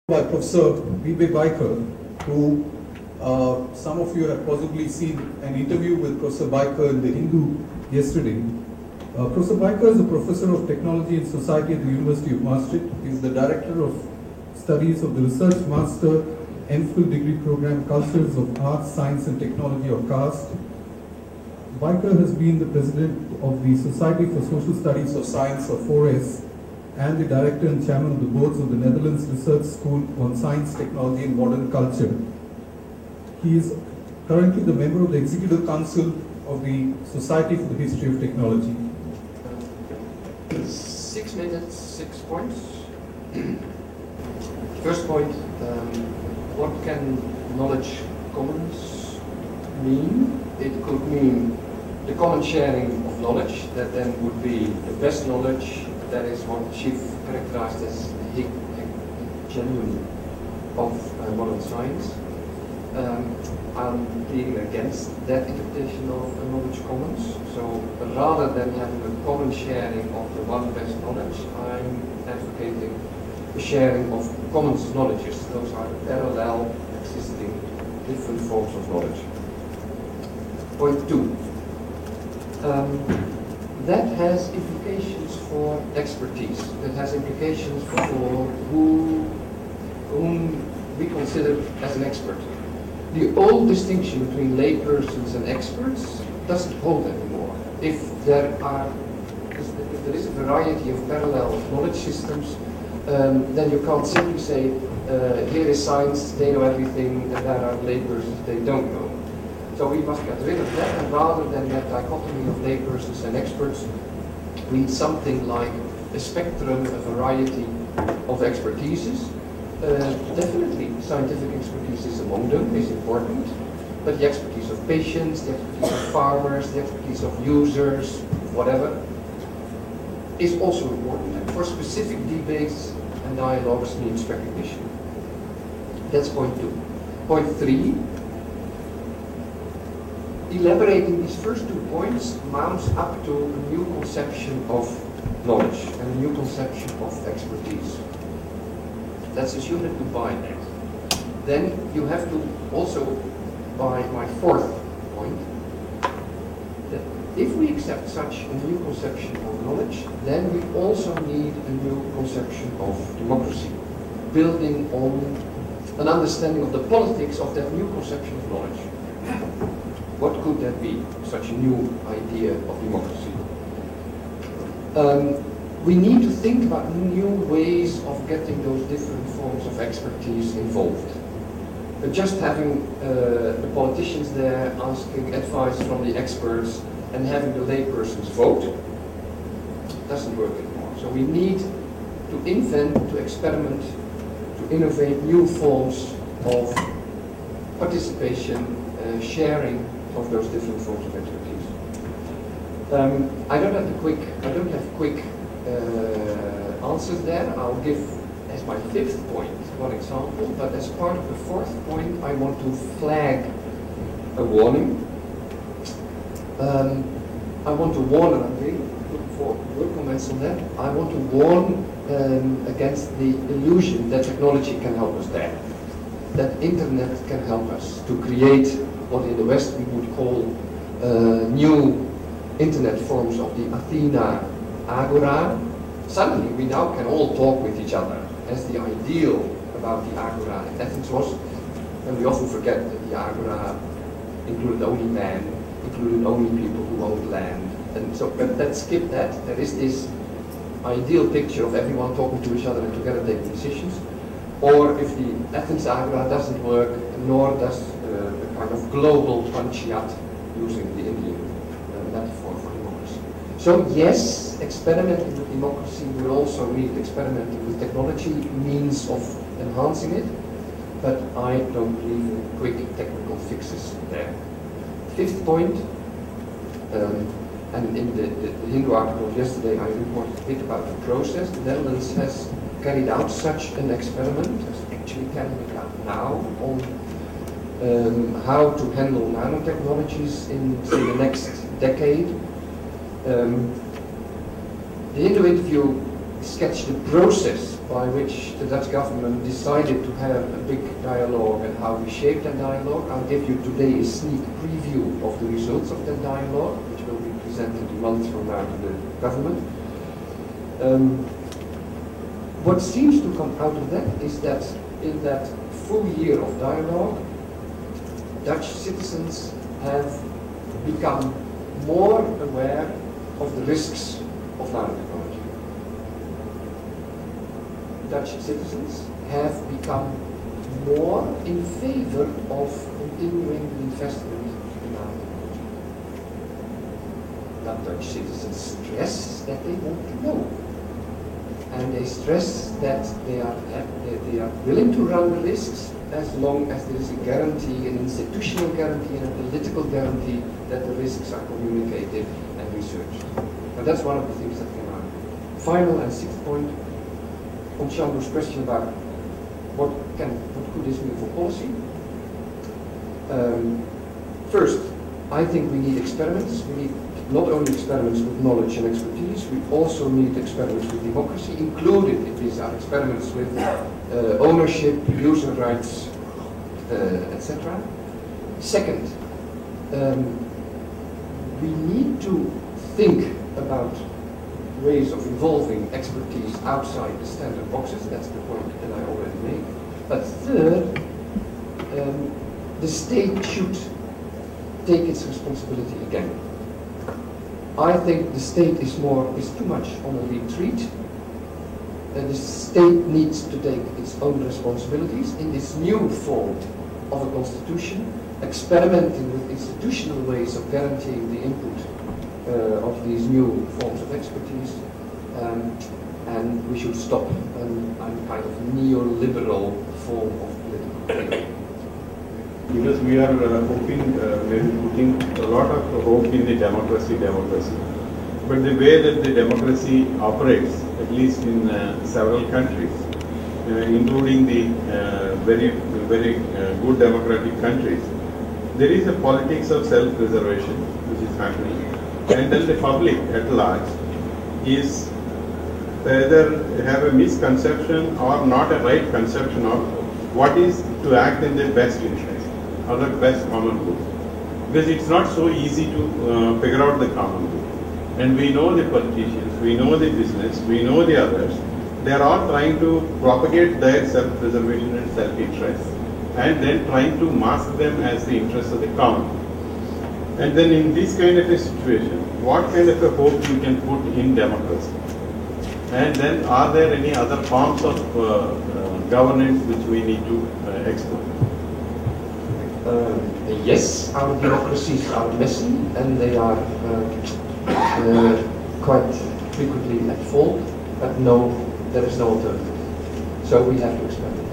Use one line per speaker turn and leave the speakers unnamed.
By Professor B.B. Biker, who some of you have possibly seen an interview with Professor Biker in the Hindu yesterday. Professor Biker is a professor of technology and society at the University of Maastricht. He is the director of studies of the Research Master MPhil degree program Cultures of Arts, Science and Technology of CAST. Biker has been the president of the Society for Social Studies of Science, or 4S, and the director and chairman of the boards of the Netherlands Research School on Science, Technology and Modern Culture. He is currently the member of the Executive Council of the Society for the History of Technology.
6 minutes, 6 points. First point, what can knowledge commons mean? It could mean the common sharing of knowledge, that then would be the best knowledge. That is what Schiff characterized as the genuine of modern science. I'm being against that interpretation of knowledge commons. So rather than having a common sharing of the one best knowledge, I'm advocating the sharing of commons knowledges. Those are the parallel existing different forms of knowledge. Point 2. That has implications for expertise. That has implications for whom we consider as an expert. The old distinction between laypersons and experts doesn't hold anymore. If there is a variety of parallel knowledge systems, then you can't simply say, here is science, they know everything, and there are laypersons, they don't know. So we must get rid of that, and rather than that dichotomy of laypersons and experts, we need something like a spectrum, a variety of expertises. Definitely scientific expertise is among them, is important, but the expertise of patients, the expertise of farmers, the expertise of users, whatever, is also important. And for specific debates and dialogues needs recognition. That's point 2. Point 3. Elaborating these first 2 points mounts up to a new conception of knowledge and a new conception of expertise. Let's assume that you buy that. Then you have to also buy my 4th point, that if we accept such a new conception of knowledge, then we also need a new conception of democracy, building on an understanding of the politics of that new conception of knowledge. What could that be, such a new idea of democracy? We need to think about new ways of getting those different forms of expertise involved. But just having the politicians there asking advice from the experts and having the laypersons vote doesn't work anymore. So we need to invent, to experiment, to innovate new forms of participation, sharing of those different forms of expertise. I don't have quick answers there. I'll give as my 5th point one example, but as part of the 4th point, I want to flag a warning. I want to warn, and I'm really looking for your comments on that. I want to warn against the illusion that technology can help us there, that internet can help us to create what in the West we would call new internet forms of the Athena Agora. Suddenly we now can all talk with each other, as the ideal about the Agora in Athens was, and we often forget that the Agora included only men, included only people who owned land, and so, but let's skip that. There is this ideal picture of everyone talking to each other and together taking decisions. Or if the Athens Agora doesn't work, nor does the kind of global panchayat, using the Indian metaphor for democracy. So yes, experimenting with democracy will also need experimenting with technology, means of enhancing it, but I don't believe in quick technical fixes there. 5th point, and in the Hindu article yesterday I reported a bit about the process. The Netherlands has carried out such an experiment, is actually carrying it out now, on how to handle nanotechnologies in, say, the next decade. The Hindu interview sketched the process by which the Dutch government decided to have a big dialogue and how we shaped that dialogue. I'll give you today a sneak preview of the results of that dialogue, which will be presented a month from now to the government. What seems to come out of that is that in that full year of dialogue, Dutch citizens have become more aware of the risks of nanotechnology. Dutch citizens have become more in favor of continuing the investment in nanotechnology. Now, Dutch citizens stress that they want to know. And they stress that they are willing to run the risks as long as there is a guarantee, an institutional guarantee and a political guarantee that the risks are communicated and researched. And that's one of the things that came out. Final and sixth point, on Shandu's question about what could this mean for policy. First, I think we need experiments. We need not only experiments with knowledge and expertise, we also need experiments with democracy. Included in these are experiments with ownership, user rights, etc. Second, we need to think about ways of involving expertise outside the standard boxes. That's the point that I already made. But third, the state should take its responsibility again. I think the state is too much on a retreat. The state needs to take its own responsibilities in this new form of a constitution, experimenting with institutional ways of guaranteeing the input of these new forms of expertise, and we should stop a kind of neoliberal form of political theory.
Because we are hoping, maybe putting a lot of hope in the democracy. But the way that the democracy operates, at least in several countries, including the very good democratic countries, there is a politics of self-preservation which is happening. And then the public at large is either have a misconception or not a right conception of what is to act in the best interest or the best common good. Because it's not so easy to figure out the common good. And we know the politicians, we know the business, we know the others. They are all trying to propagate their self-preservation and self-interest, and then trying to mask them as the interests of the common. And then in this kind of a situation, what kind of a hope you can put in democracy? And then are there any other forms of governance which we need to explore?
Yes, our democracies are messy and they are quite frequently at fault, but no, there is no alternative. So we have to experiment.